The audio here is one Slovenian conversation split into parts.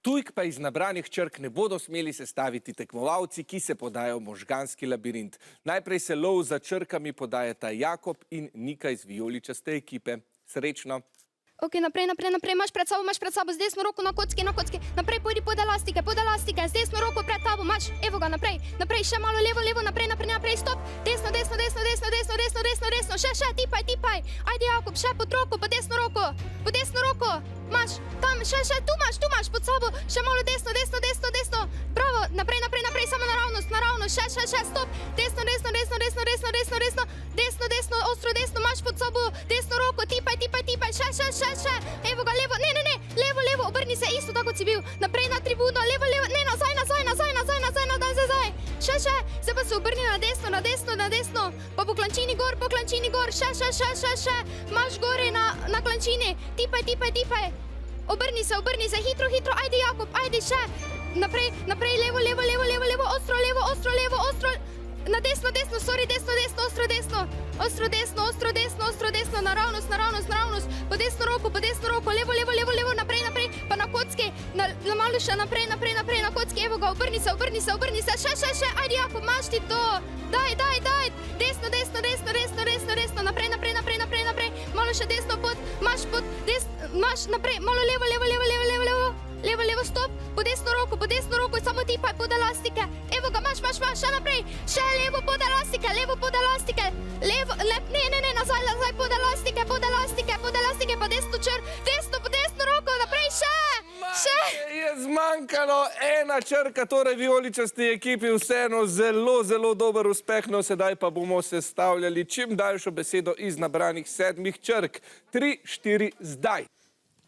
Tujk pa iz nabranih črk ne bodo smeli sestaviti tekmovalci, ki se podajo v možganski labirint. Najprej se lov za črkami podajata Jakob in Nika iz vijoličaste ekipe. Srečno! Ok, naprej, imaš pred sabo, z desno roko na kocki, naprej, pojdi pod elastike, z desno roko pred tabo, imaš, evo ga, naprej, še malo levo, naprej, stop, desno, še, tipaj, ajde Jakob, še pod roko, pod desno roko, imaš, tam, še, tu imaš, pod sabo, še malo desno, bravo, naprej, samo naravnost, še, stop, desno, ostro desno, imaš pod sabo, desno roko, tipaj, še, evo ga, levo, levo, obrni se, isto tako si bil, naprej na tribuno, levo, ne, nazaj, še, zdaj pa se obrni na desno, pa po klančini gor, še, imaš gore na klančini, tipaj, obrni se, hitro, ajde Jakob, ajde še, naprej, levo, ostro, na desno, sorry, desno, ostro desno, naravnost, po desno roko, levo, naprej, pa na kocki, malo še naprej, na kocki, evo ga, obrni se, še, ajde Jakob, imaš ti to, daj, desno, naprej, malo še desno pot, imaš naprej, malo levo, stop, po desno roko, samo tipaj pod elastike, evo ga, imaš, še naprej, še levo pod elastike, ne, nazaj pod elastike, pa desno roko, naprej, še. Je zmanjkalo ena črka, torej vijoličasti ekipi vseeno zelo dober uspeh, no sedaj pa bomo sestavljali čim daljšo besedo iz nabranih 7 črk. 3, 4, zdaj.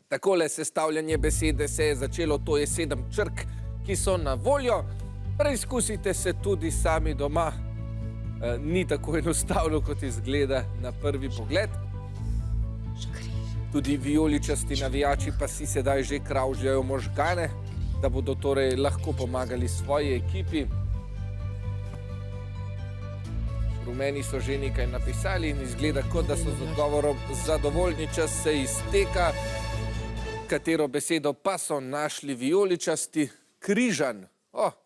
Takole sestavljanje besede se je začelo, to je 7 črk, ki so na voljo. Preizkusite se tudi sami doma. Ni tako enostavno, kot izgleda na prvi pogled. Tudi vijoličasti navijači pa si sedaj že kravžljajo možgane, da bodo torej lahko pomagali svoji ekipi. Rumeni so že nekaj napisali in izgleda, kot da so z odgovorom zadovoljni, čas se izteka. Katero besedo pa so našli vijoličasti? Križan.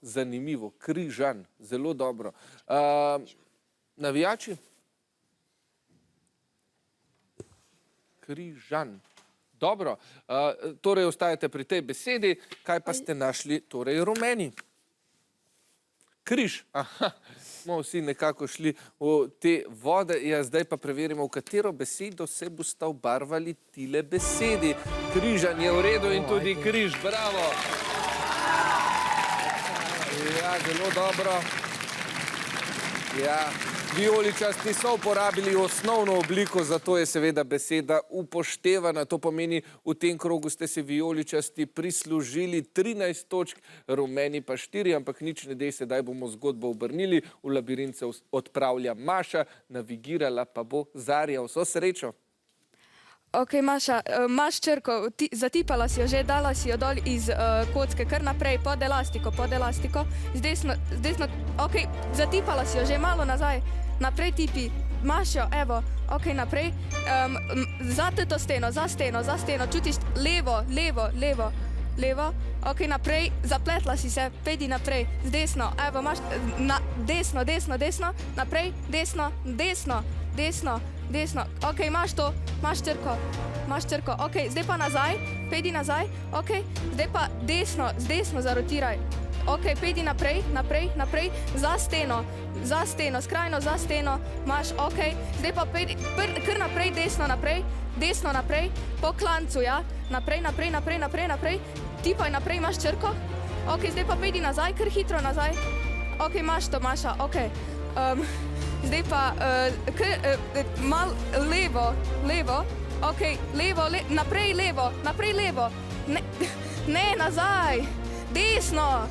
Zanimivo, križan, zelo dobro. Navijači? Križan. Dobro, torej ostajate pri tej besedi. Kaj pa ste našli, torej rumeni? Križ. Smo vsi nekako šli v te vode. Ja, zdaj pa preverimo, v katero besedo se bosta obarvali tile besedi. Križan je v redu in tudi križ. Bravo. Ja, zelo dobro. Ja. Vijoličasti so uporabili osnovno obliko, zato je seveda beseda upoštevana. To pomeni, v tem krogu ste se vijoličasti prislužili 13 točk, rumeni pa 4, ampak nič ne dej, sedaj bomo zgodbo obrnili. V labirint se odpravlja Maša, navigirala pa bo Zarja. Vso srečo. Ok, Maša, imaš črko, zatipala si jo že, dala si jo dol iz kocke, kar naprej, pod elastiko, z desno, ok, zatipala si jo že, malo nazaj, naprej tipi, imaš jo, evo, ok, naprej, za to steno, za steno, čutiš levo, ok, naprej, zapletla si se, pejdi naprej, z desno, evo, imaš, desno, naprej, desno, ok, imaš to, imaš črko, ok, zdaj pa nazaj, pejdi nazaj, ok, zdaj pa z desno zarotiraj, ok, pejdi naprej, za steno, skrajno za steno, imaš, ok, zdaj pa pejdi, kar naprej, desno naprej, po klancu, ja, naprej, tipaj naprej, imaš črko, ok, zdaj pa pejdi nazaj, kar hitro nazaj, ok, imaš to, Maša, ok, zdaj pa mal levo, ok, naprej levo, ne, nazaj, desno,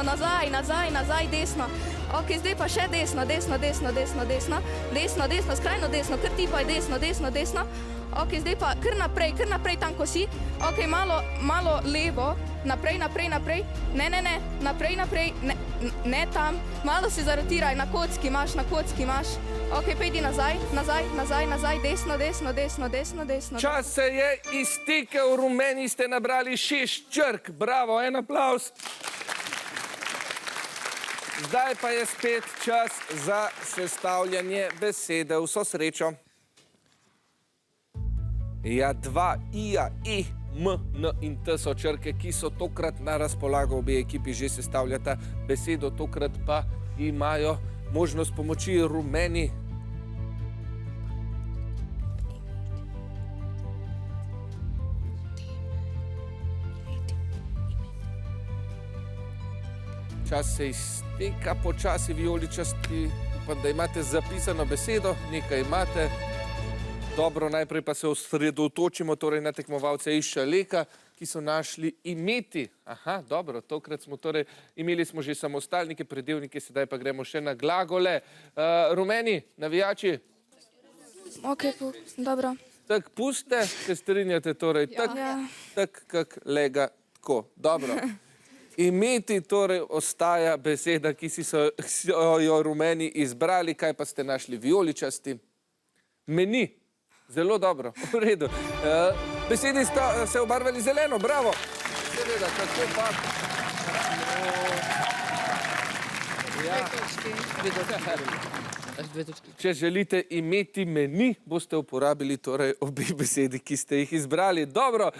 nazaj, desno, ok, zdaj pa še desno, skrajno desno, kar tipaj desno, Ok, zdaj pa kar naprej tam, ko si. Ok, malo levo, naprej, ne, naprej, ne tam, malo se zarotiraj, na kocki imaš. Ok, pejdi nazaj, desno. Čas se je iztekel, rumeni ste nabrali 6 črk. Bravo, en aplavz. Zdaj pa je spet čas za sestavljanje besede. Vso srečo. Ja, 2 ija, i, m, n in t so črke, ki so tokrat na razpolago. Obe ekipi že sestavljata besedo, tokrat pa imajo možnost pomoči rumeni. Čas se izteka počasi, vijoličasti. Upam, da imate zapisano besedo, nekaj imate. Dobro, najprej pa se osredotočimo torej na tekmovalce iz Šaleka, ki so našli imeti. Aha, dobro, tokrat smo torej, imeli smo že samostalnike, predelnike, sedaj pa gremo še na glagole. Rumeni, navijači? Ok, dobro. Tak, puste, se strinjate torej, tak, kak lega, tako, dobro. Imeti torej ostaja beseda, ki so jo rumeni izbrali, kaj pa ste našli vijoličasti? Meni. Zelo dobro, v redu. Besedi sta se obarvali zeleno, bravo. Seveda, kako pa? Če želite imeti meni, boste uporabili torej obe besedi, ki ste jih izbrali. Dobro.